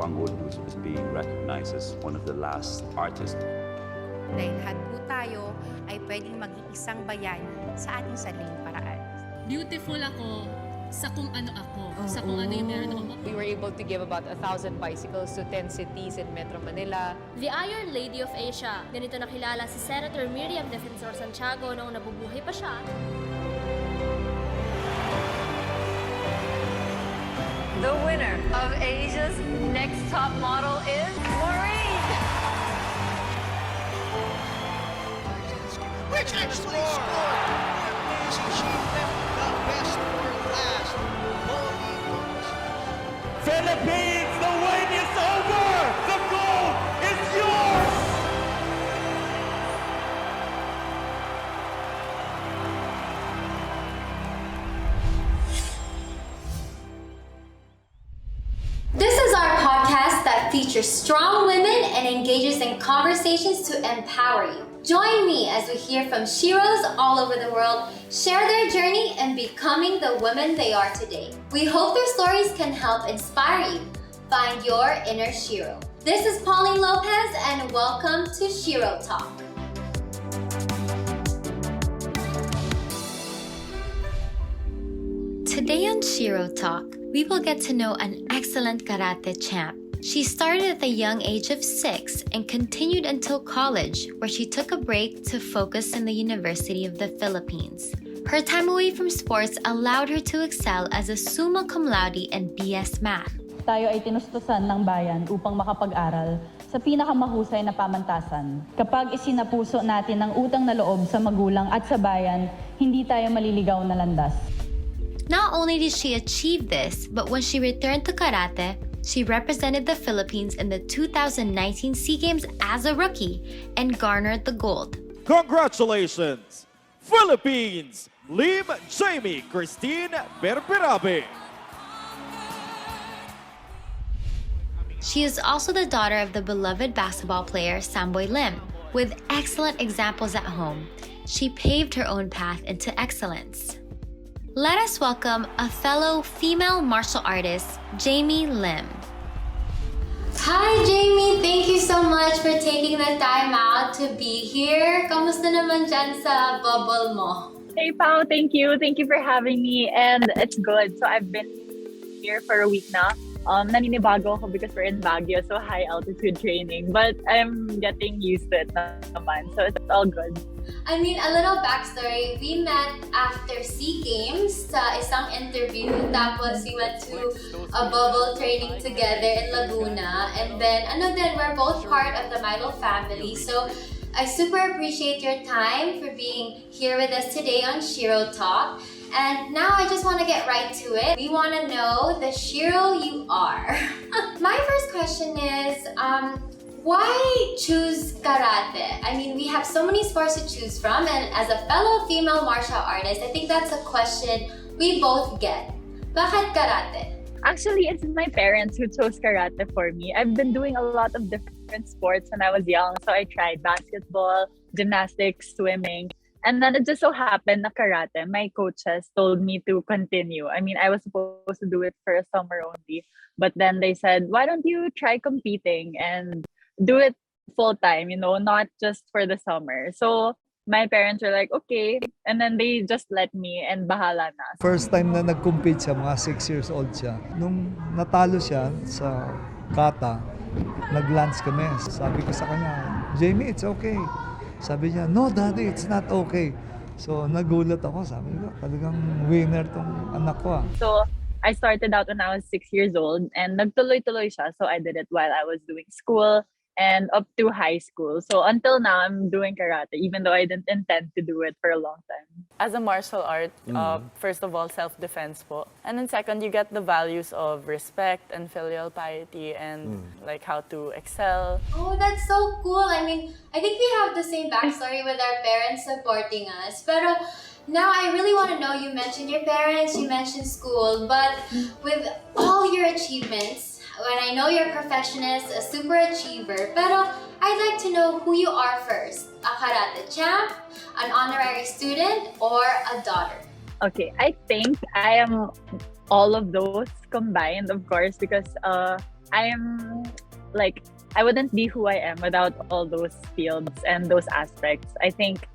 Wangwood is being recognized as one of the last artists. Dahil lahat po tayo ay pwedeng maging isang bayani sa ating sariling paraan. Beautiful ako sa kung ano ako, sa kung ano yung meron ako. We were able to give about 1,000 bicycles to 10 cities in Metro Manila. The Iron Lady of Asia. Ganito nakilala si Senator Miriam Defensor Santiago noong nabubuhay pa siya. The winner of Asia's Next Top Model is Maureen. Which actually scored. Amazing, she left the best for last. Pauline Lopez. Philippines, the wait is over! The gold is yours! This is our podcast that features strong women and engages in conversations to empower you. Join me as we hear from Sheros all over the world share their journey in becoming the women they are today. We hope their stories can help inspire you. Find your inner Shero. This is Pauline Lopez and welcome to Shero Talk. Today on Shero Talk, we will get to know an excellent karate champ. She started at the young age of 6 and continued until college, where she took a break to focus in the University of the Philippines. Her time away from sports allowed her to excel as a Summa Cum Laude in BS Math. Tayo ay tinustusan ng bayan upang makapag-aral sa pinakamahusay na pamantasan. Kapag isinapuso natin ang utang na loob sa magulang at sa bayan, hindi tayo maliligaw na landas. Not only did she achieve this, but when she returned to karate, she represented the Philippines in the 2019 SEA Games as a rookie and garnered the gold. Congratulations, Philippines! Lim Jamie Christine Berberabe. She is also the daughter of the beloved basketball player Samboy Lim. With excellent examples at home, she paved her own path into excellence. Let us welcome a fellow female martial artist, Jamie Lim. Hi Jamie! Thank you so much for taking the time out to be here. Kamusta naman dyan sa bubble mo? Hey Pao, thank you. Thank you for having me. And it's good. So I've been here for a week now. Naninibago ako because we're in Baguio, so high altitude training. But I'm getting used to it naman. So it's all good. I mean, a little backstory. We met after SEA Games sa isang interview. Tapos we went to a bubble training together in Laguna. And then, we're both part of the Milo family. So I super appreciate your time for being here with us today on Shero Talk. And now I just want to get right to it. We want to know the Shero you are. My first question is, why choose karate? I mean, we have so many sports to choose from, and as a fellow female martial artist, I think that's a question we both get. Bakit karate? Actually, it's my parents who chose karate for me. I've been doing a lot of different sports when I was young. So I tried basketball, gymnastics, swimming. And then it just so happened that karate, my coaches told me to continue. I mean, I was supposed to do it for a summer only. But then they said, why don't you try competing and do it full time, not just for the summer. So my parents were like, okay. And then they just let me and bahala na. First time na nag-compete siya, mga 6 years old siya. Nung natalo siya sa kata, nag-lunch kami. Sabi ko sa kanya, Jamie, it's okay. Sabi niya, no daddy, it's not okay. So nagulat ako, sabi ko, talagang winner tong anak ko. So I started out when I was 6 years old and nagtuloy-tuloy siya. So I did it while I was doing school and up to high school. So until now, I'm doing karate, even though I didn't intend to do it for a long time. As a martial art, first of all, self-defense po. And then second, you get the values of respect and filial piety and like how to excel. Oh, that's so cool. I mean, I think we have the same backstory with our parents supporting us. Pero now I really want to know, you mentioned your parents, you mentioned school, but with all your achievements, when I know you're a perfectionist, a super achiever, pero I'd like to know who you are first. A karate champ, an honorary student, or a daughter? Okay, I think I am all of those combined, of course, because I'm like, I wouldn't be who I am without all those fields and those aspects. I think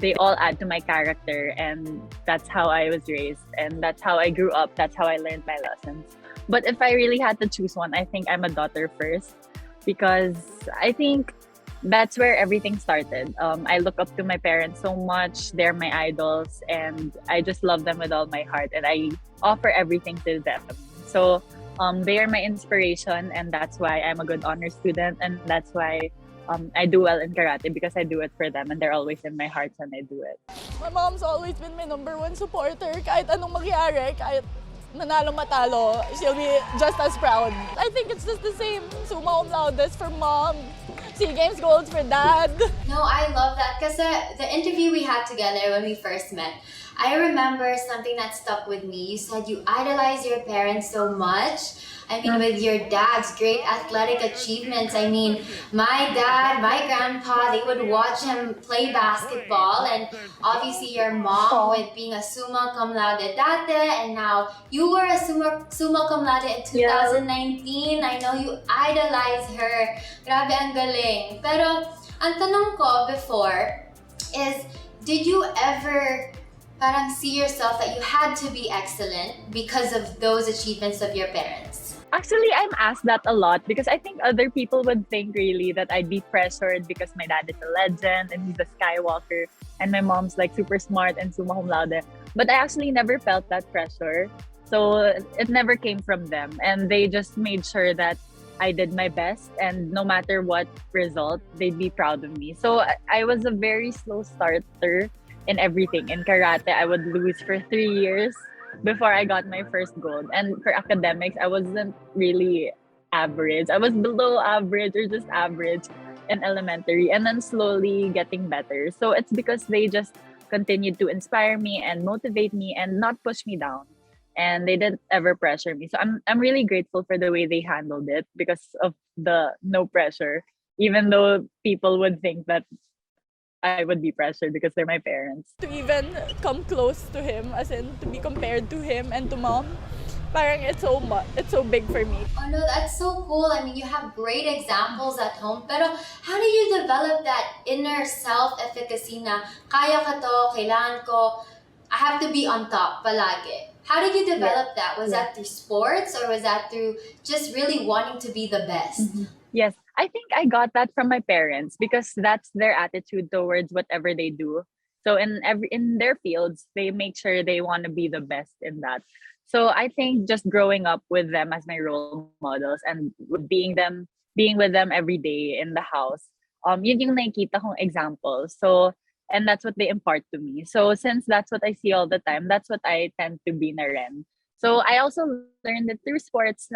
they all add to my character, and that's how I was raised, and that's how I grew up. That's how I learned my lessons. But if I really had to choose one, I think I'm a daughter first, because I think that's where everything started. I look up to my parents so much. They're my idols, and I just love them with all my heart, and I offer everything to them. So they are my inspiration, and that's why I'm a good honor student, and that's why I do well in karate, because I do it for them, and they're always in my heart when I do it. My mom's always been my #1 supporter. Kahit anong mangyari, kahit nanalo matalo, she'll be just as proud. I think it's just the same. Summa cum laude for mom. SEA Games golds for dad. No, I love that, because the interview we had together when we first met, I remember something that stuck with me. You said you idolize your parents so much. I mean, with your dad's great athletic achievements, I mean, my dad, my grandpa, they would watch him play basketball, and obviously your mom with being a summa cum laude dati, and now you were a summa cum laude in 2019. I know you idolize her. Grabe ang galing. Pero ang tanong ko before is, did you ever parang see yourself that you had to be excellent because of those achievements of your parents? Actually, I'm asked that a lot, because I think other people would think really that I'd be pressured because my dad is a legend and he's the Skywalker, and my mom's like super smart and summa cum laude. But I actually never felt that pressure. So it never came from them, and they just made sure that I did my best, and no matter what result, they'd be proud of me. So I was a very slow starter in everything. In karate, I would lose for 3 years before I got my first gold. And for academics, I wasn't really average. I was below average or just average in elementary, and then slowly getting better. So it's because they just continued to inspire me and motivate me and not push me down. And they didn't ever pressure me. So I'm really grateful for the way they handled it, because of the no pressure, even though people would think that I would be pressured because they're my parents. To even come close to him, as in to be compared to him and to mom, parang it's so big for me. Oh no, that's so cool. I mean, you have great examples at home. Pero how do you develop that inner self-efficacy na kaya ka to, kailangan ko, I have to be on top palagi? How did you develop that? Was that through sports, or was that through just really wanting to be the best? Yes, I think I got that from my parents, because that's their attitude towards whatever they do. So in their fields, they make sure they want to be the best in that. So I think just growing up with them as my role models, and being with them every day in the house, yun yung nakikita kong example. So, and that's what they impart to me. So since that's what I see all the time, that's what I tend to be na rin. So I also learned that through sports,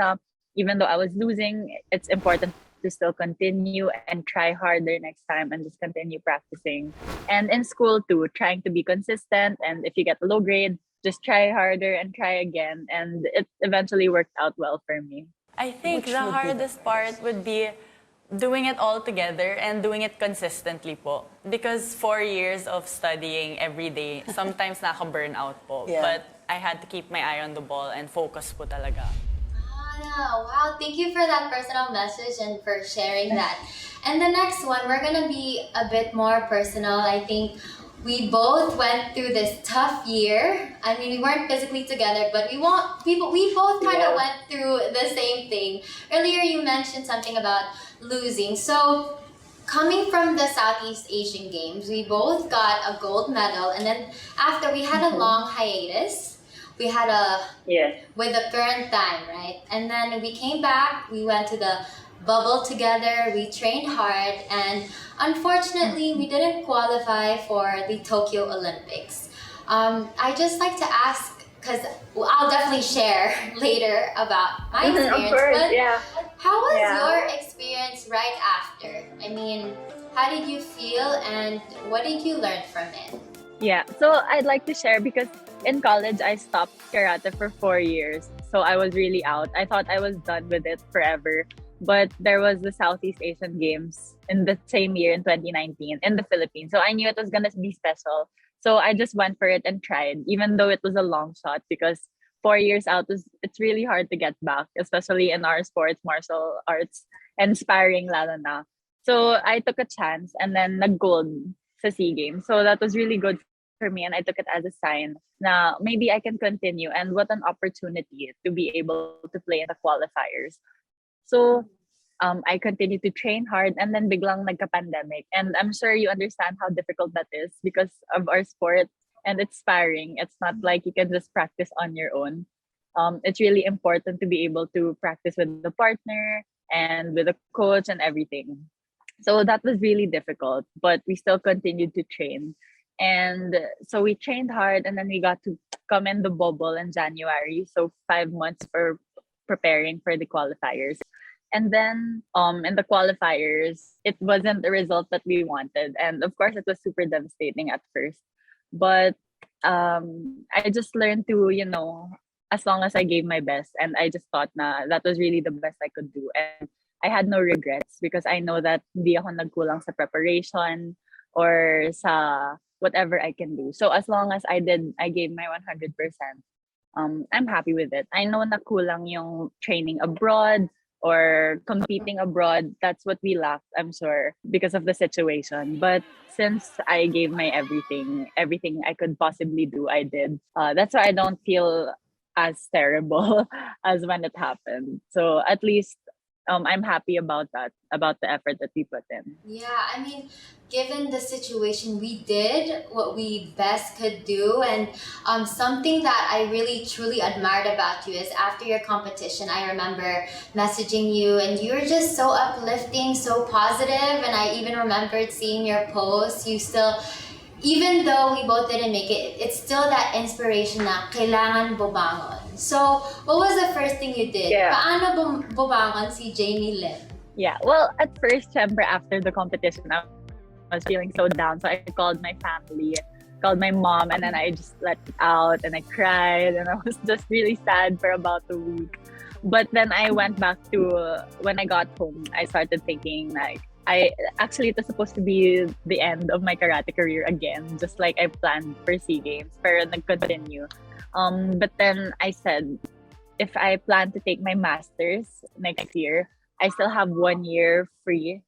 even though I was losing, it's important to still continue and try harder next time, and just continue practicing. And in school too, trying to be consistent, and if you get a low grade, just try harder and try again. And it eventually worked out well for me. I think the hardest part would be doing it all together and doing it consistently po. Because 4 years of studying every day, sometimes nakaka-burnout po. But I had to keep my eye on the ball and focus po talaga. Wow, thank you for that personal message and for sharing that. And the next one, we're gonna be a bit more personal. I think we both went through this tough year. I mean, we weren't physically together, but we both kind of went through the same thing. Earlier, you mentioned something about losing. So, coming from the Southeast Asian Games, we both got a gold medal, and then after we had a long hiatus. We had with the current time, right? And then we came back, we went to the bubble together, we trained hard, and unfortunately, we didn't qualify for the Tokyo Olympics. I just like to ask, because I'll definitely share later about my experience, but how was your experience right after? I mean, how did you feel, and what did you learn from it? Yeah, so I'd like to share, because in college, I stopped karate for 4 years. So I was really out. I thought I was done with it forever. But there was the Southeast Asian Games in the same year in 2019 in the Philippines. So I knew it was going to be special. So I just went for it and tried, even though it was a long shot, because 4 years out it's really hard to get back, especially in our sports, martial arts, and sparring lalo na. So I took a chance and then nag-gold sa SEA Games. So that was really good for me, and I took it as a sign na maybe I can continue, and what an opportunity to be able to play in the qualifiers. So I continued to train hard, and then biglang nagka-pandemic. And I'm sure you understand how difficult that is because of our sport and it's sparring. It's not like you can just practice on your own. It's really important to be able to practice with the partner and with a coach and everything. So that was really difficult, but we still continued to train. And so we trained hard, and then we got to come in the bubble in January. So 5 months for preparing for the qualifiers. And then in the qualifiers, it wasn't the result that we wanted. And of course, it was super devastating at first. But I just learned to, as long as I gave my best, and I just thought na that was really the best I could do. And I had no regrets because I know that hindi ako nagkulang sa preparation or sa whatever I can do. So as long as I gave my 100%, I'm happy with it. I know na kulang yung training abroad or competing abroad. That's what we lacked, I'm sure, because of the situation. But since I gave my everything I could possibly do, I did. That's why I don't feel as terrible as when it happened. So at least I'm happy about that, about the effort that we put in. Yeah, I mean, given the situation, we did what we best could do. And something that I really truly admired about you is after your competition, I remember messaging you and you were just so uplifting, so positive. And I even remembered seeing your post. You still, even though we both didn't make it, it's still that inspiration na kailangan bumangon. So, what was the first thing you did? Yeah. Paano bumangon si Jamie Lim? Yeah, well, at first, syempre, after the competition, I was feeling so down. So I called my family, called my mom, and then I just let it out and I cried and I was just really sad for about a week. But then I went back to, when I got home, I started thinking like, it was supposed to be the end of my karate career again, just like I planned for SEA Games, pero nag-continue. But then I said, if I plan to take my master's next year, I still have 1 year free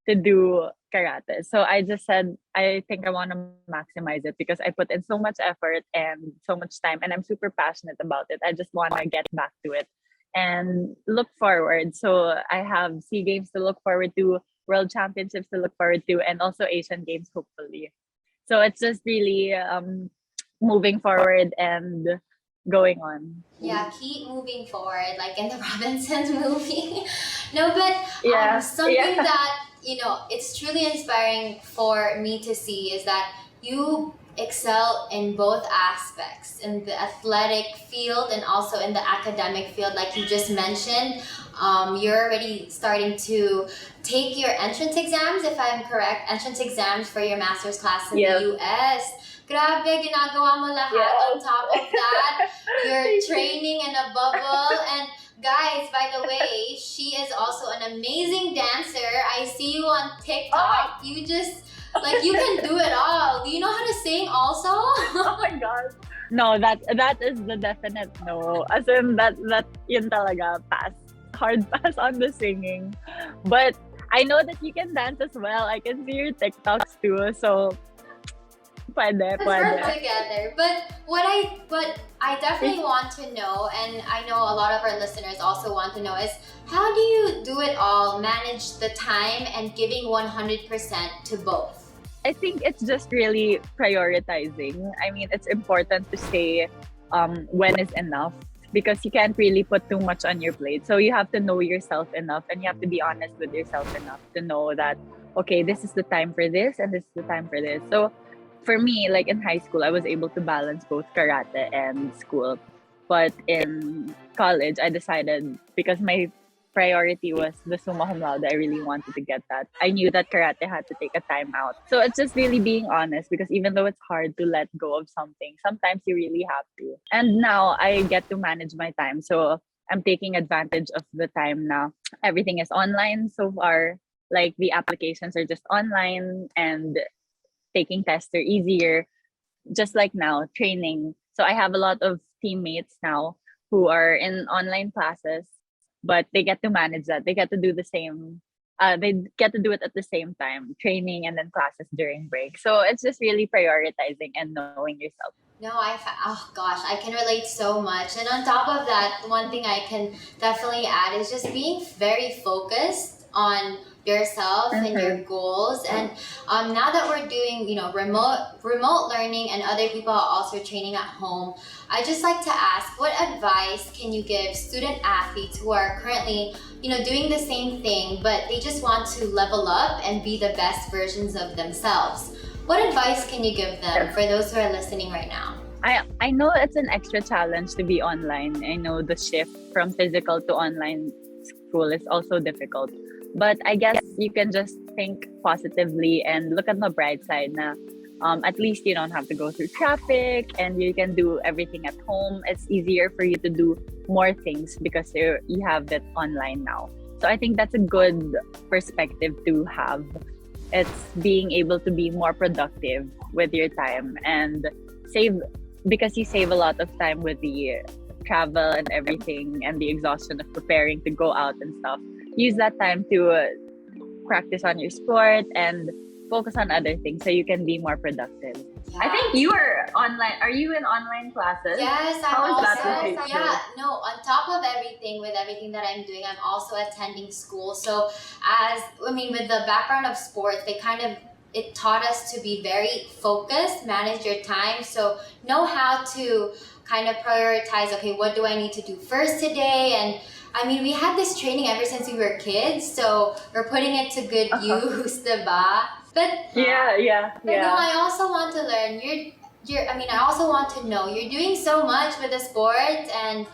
to do karate. So I just said, I think I want to maximize it because I put in so much effort and so much time, and I'm super passionate about it. I just want to get back to it and look forward. So I have SEA Games to look forward to, World Championships to look forward to, and also Asian Games, hopefully. So it's just really moving forward and going on. Yeah, keep moving forward, like in the Robinsons movie. No, but something Yeah. that, it's truly inspiring for me to see is that you excel in both aspects, in the athletic field and also in the academic field. Like you just mentioned, you're already starting to take your entrance exams, if I'm correct, entrance exams for your master's class in the US. Grabe, ginagawa mo lahat. On top of that, you're training in a bubble. And guys, by the way, she is also an amazing dancer. I see you on TikTok. You just, you can do it all. Do you know how to sing also? Oh my God. No, that is the definite no. As in that yun talaga, pass. Hard pass on the singing. But I know that you can dance as well. I can see your TikToks too. So pwede. Let's work together. But what I definitely want to know, and I know a lot of our listeners also want to know, is how do you do it all, manage the time and giving 100% to both? I think it's just really prioritizing. I mean, it's important to say when is enough, because you can't really put too much on your plate. So you have to know yourself enough, and you have to be honest with yourself enough to know that, okay, this is the time for this and this is the time for this. So for me, like in high school, I was able to balance both karate and school. But in college, I decided, because my priority was the Summa cum laude, I really wanted to get that. I knew that karate had to take a time out. So it's just really being honest, because even though it's hard to let go of something, sometimes you really have to. And now I get to manage my time. So I'm taking advantage of the time now. Everything is online so far. Like the applications are just online, and taking tests are easier. Just like now, training. So I have a lot of teammates now who are in online classes, but they get to manage that. They get to do the same. They get to do it at the same time, training and then classes during break. So it's just really prioritizing and knowing yourself. No, oh gosh, I can relate so much. And on top of that, one thing I can definitely add is just being very focused on yourself and your goals. And now that we're doing, remote learning and other people are also training at home, I just like to ask, what advice can you give student athletes who are currently, doing the same thing, but they just want to level up and be the best versions of themselves? What advice can you give them for those who are listening right now? I know it's an extra challenge to be online. I know the shift from physical to online school is also difficult. But I guess you can just think positively and look at the bright side na at least you don't have to go through traffic and you can do everything at home. It's easier for you to do more things because you have it online now. So I think that's a good perspective to have. It's being able to be more productive with your time and because you save a lot of time with the travel and everything and the exhaustion of preparing to go out and stuff. Use that time to practice on your sport and focus on other things so you can be more productive. Yeah. I think you are online. Are you in online classes? Yes, How is that with you? On top of everything, with everything that I'm doing, I'm also attending school. So with the background of sports, it taught us to be very focused, manage your time. So know how to kind of prioritize, okay, what do I need to do first today? And we had this training ever since we were kids, so we're putting it to good use, diba? But I also want to learn. I also want to know, you're doing so much with the sports and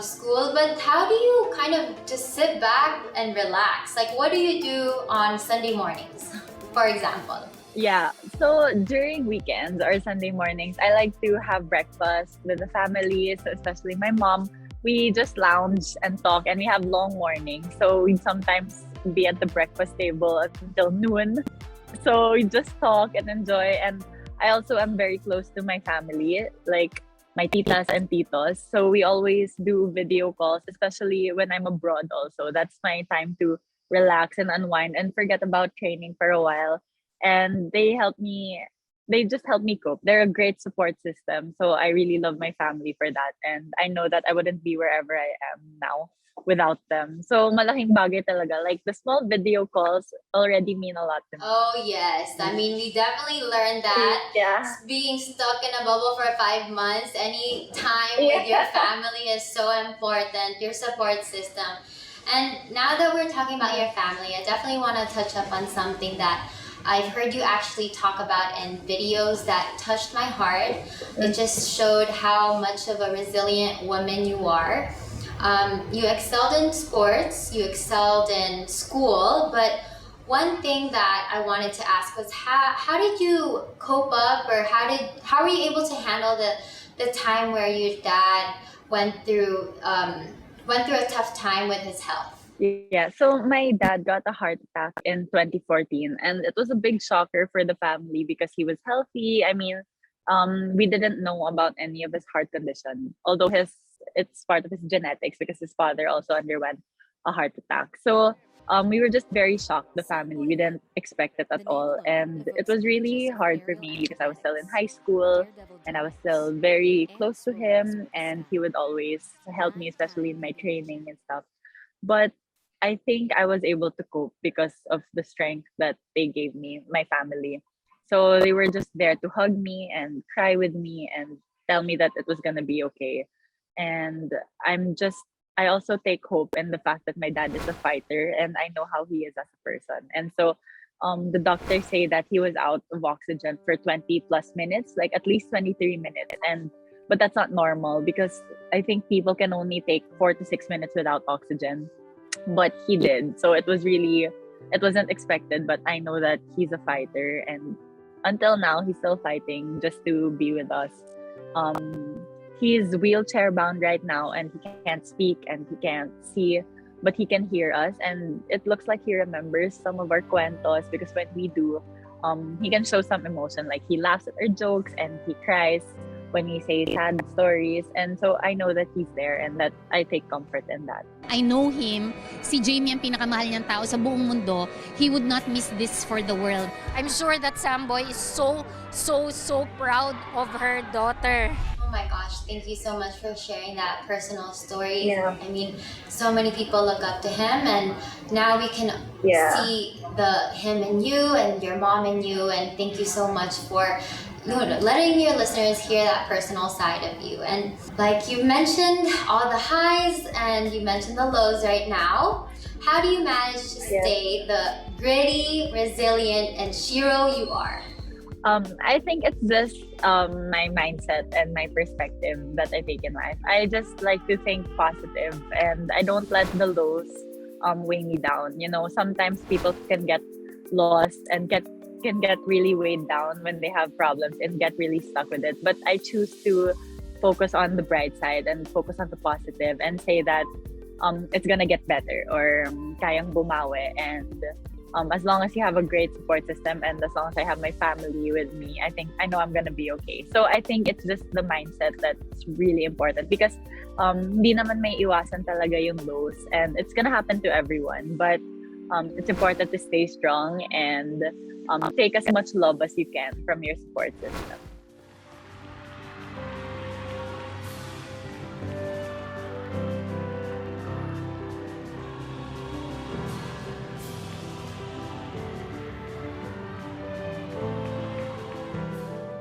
school, but how do you kind of just sit back and relax? Like, what do you do on Sunday mornings, for example? Yeah, so during weekends or Sunday mornings, I like to have breakfast with the family, so especially my mom. We just lounge and talk, and we have long mornings. So we sometimes be at the breakfast table until noon. So we just talk and enjoy. And I also am very close to my family, like my titas and titos. So we always do video calls, especially when I'm abroad also. That's my time to relax and unwind and forget about training for a while. And they just help me cope. They're a great support system. So I really love my family for that. And I know that I wouldn't be wherever I am now without them. So malaking bagay talaga. Like the small video calls already mean a lot to me. Oh yes. We definitely learned that. Yeah. Being stuck in a bubble for 5 months, any time with your family is so important, your support system. And now that we're talking about your family, I definitely want to touch up on something that I've heard you actually talk about in videos that touched my heart. It just showed how much of a resilient woman you are. You excelled in sports, you excelled in school, but one thing that I wanted to ask was how did you cope up, or how were you able to handle the time where your dad went through a tough time with his health? Yeah, so my dad got a heart attack in 2014, and it was a big shocker for the family because he was healthy. We didn't know about any of his heart condition, although it's part of his genetics because his father also underwent a heart attack. So we were just very shocked, the family. We didn't expect it at all, and it was really hard for me because I was still in high school and I was still very close to him, and he would always help me, especially in my training and stuff. But I think I was able to cope because of the strength that they gave me, my family. So they were just there to hug me and cry with me and tell me that it was going to be okay. And I also take hope in the fact that my dad is a fighter and I know how he is as a person. And so the doctors say that he was out of oxygen for 20 plus minutes, like at least 23 minutes. But that's not normal because I think people can only take 4 to 6 minutes without oxygen. But he did. So it wasn't expected, but I know that he's a fighter, and until now he's still fighting just to be with us. He's wheelchair bound right now and he can't speak and he can't see, but he can hear us, and it looks like he remembers some of our cuentos because when we do, he can show some emotion, like he laughs at our jokes and he cries. when he says sad stories. And so I know that he's there and that I take comfort in that. I know him. Si Jamie ang pinakamahal niyang tao sa buong mundo. He would not miss this for the world. I'm sure that Samboy is so proud of her daughter. Oh my gosh, thank you so much for sharing that personal story. Yeah. I mean, so many people look up to him, and now we can see him in you and your mom in you, and thank you so much for letting your listeners hear that personal side of you. And like you mentioned all the highs and you mentioned the lows right now, how do you manage to stay the gritty, resilient, and Shero you are? I think it's just my mindset and my perspective that I take in life. I just like to think positive, and I don't let the lows weigh me down. You know, sometimes people can get lost and can get really weighed down when they have problems and get really stuck with it. But I choose to focus on the bright side and focus on the positive and say that it's gonna get better, or kayang bumawi. And as long as you have a great support system and as long as I have my family with me, I know I'm gonna be okay. So I think it's just the mindset that's really important, because di naman may iwasan talaga yung lows, and it's gonna happen to everyone. But it's important to stay strong and take as much love as you can from your support system.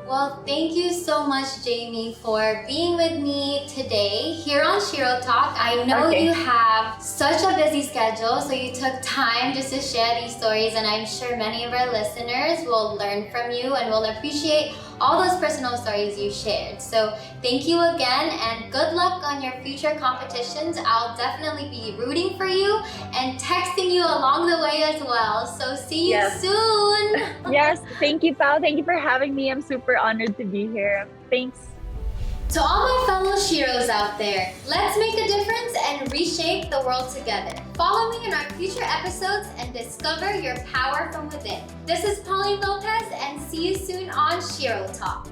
Well, thank you so much, Jamie, for being with me today here on Shero Talk. I know you have such a busy schedule, so you took time just to share these stories, and I'm sure many of our listeners will learn from you and will appreciate all those personal stories you shared. So thank you again, and good luck on your future competitions. I'll definitely be rooting for you and texting you along the way as well. So see you soon. Yes, thank you, Pao. Thank you for having me. I'm super honored to be here. Thanks. To all my fellow Sheros out there, let's make a difference and reshape the world together. Follow me in our future episodes and discover your power from within. This is Pauline Lopez, and see you soon on Shero Talk.